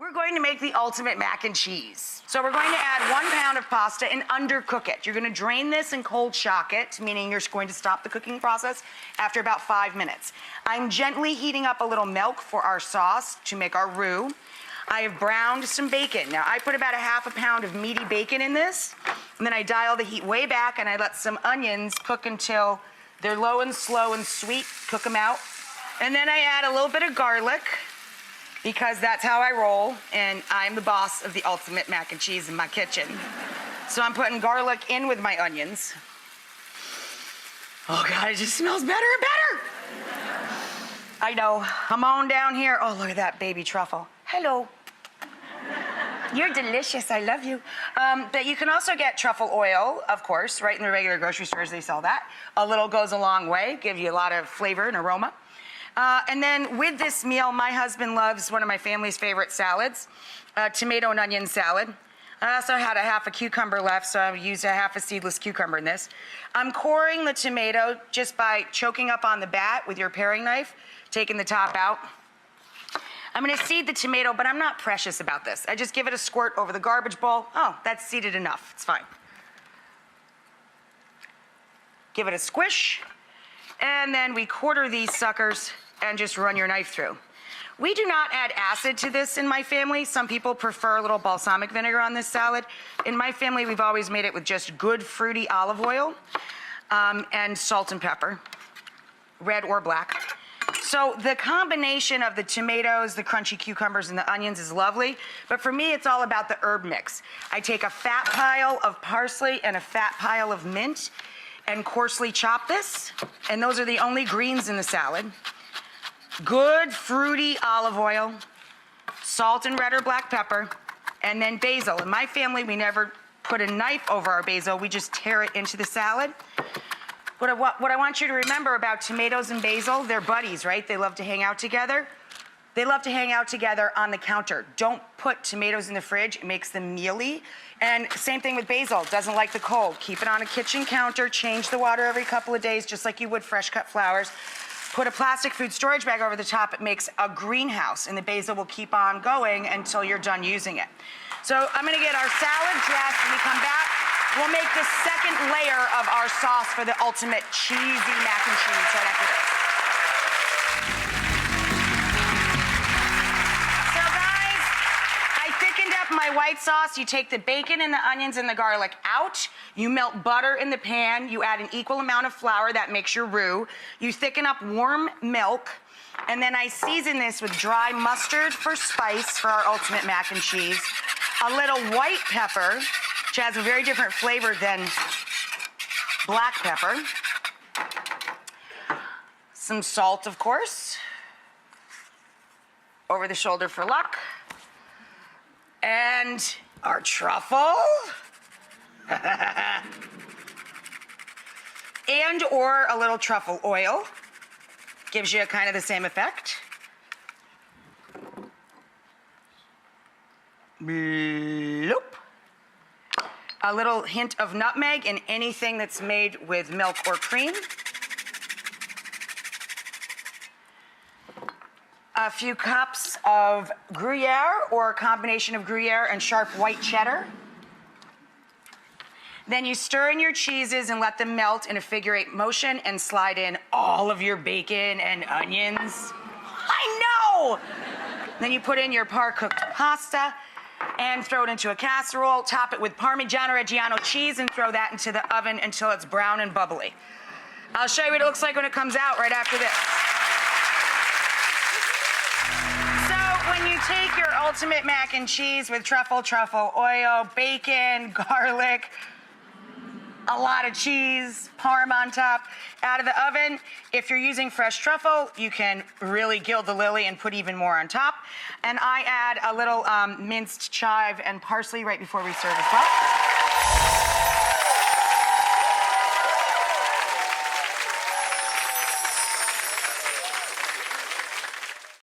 We're going to make the ultimate mac and cheese. So we're going to add 1 pound of pasta and undercook it. You're gonna drain this and cold shock it, meaning you're going to stop the cooking process after about 5 minutes. I'm gently heating up a little milk for our sauce to make our roux. I have browned some bacon. Now I put about a half a pound of meaty bacon in this, and then I dial the heat way back and I let some onions cook until they're low and slow and sweet, cook them out. And then I add a little bit of garlic, because that's how I roll, and I'm the boss of the ultimate mac and cheese in my kitchen. So I'm putting garlic in with my onions. Oh God, it just smells better and better. I know. Come on down here. Oh, look at that baby truffle. Hello. You're delicious, I love you. But you can also get truffle oil, of course, right in the regular grocery stores, they sell that. A little goes a long way, give you a lot of flavor and aroma. And then with this meal, my husband loves one of my family's favorite salads, tomato and onion salad. I also had a half a cucumber left, so I used a half a seedless cucumber in this. I'm coring the tomato just by choking up on the bat with your paring knife, taking the top out. I'm gonna seed the tomato, but I'm not precious about this. I just give it a squirt over the garbage bowl. Oh, that's seeded enough, it's fine. Give it a squish, and then we quarter these suckers and just run your knife through. We do not add acid to this in my family. Some people prefer a little balsamic vinegar on this salad. In my family, we've always made it with just good fruity olive oil and salt and pepper, red or black. So the combination of the tomatoes, the crunchy cucumbers, and the onions is lovely, but for me, it's all about the herb mix. I take a fat pile of parsley and a fat pile of mint and coarsely chop this, and those are the only greens in the salad. Good fruity olive oil, salt and red or black pepper, and then basil. In my family, we never put a knife over our basil, we just tear it into the salad. What I want you to remember about tomatoes and basil, they're buddies, right? They love to hang out together. They love to hang out together on the counter. Don't put tomatoes in the fridge, it makes them mealy. And same thing with basil, doesn't like the cold. Keep it on a kitchen counter, change the water every couple of days, just like you would fresh cut flowers. Put a plastic food storage bag over the top, it makes a greenhouse, and the basil will keep on going until you're done using it. So I'm gonna get our salad dressed. When we come back, we'll make the second layer of our sauce for the ultimate cheesy mac and cheese right after this. So guys, I thickened up my white sauce. You take the bacon and the onions and the garlic out. You melt butter in the pan. You add an equal amount of flour. That makes your roux. You thicken up warm milk. And then I season this with dry mustard for spice for our ultimate mac and cheese. A little white pepper, which has a very different flavor than black pepper. Some salt, of course. Over the shoulder for luck. And our truffle. And or a little truffle oil. Gives you kind of the same effect. Bloop. A little hint of nutmeg in anything that's made with milk or cream. A few cups of Gruyere or a combination of Gruyere and sharp white cheddar. Then you stir in your cheeses and let them melt in a figure-8 motion and slide in all of your bacon and onions. I know! Then you put in your par-cooked pasta and throw it into a casserole, top it with Parmigiano-Reggiano cheese and throw that into the oven until it's brown and bubbly. I'll show you what it looks like when it comes out right after this. So when you take your ultimate mac and cheese with truffle oil, bacon, garlic, a lot of cheese, parm on top, out of the oven. If you're using fresh truffle, you can really gild the lily and put even more on top. And I add a little minced chive and parsley right before we serve as well.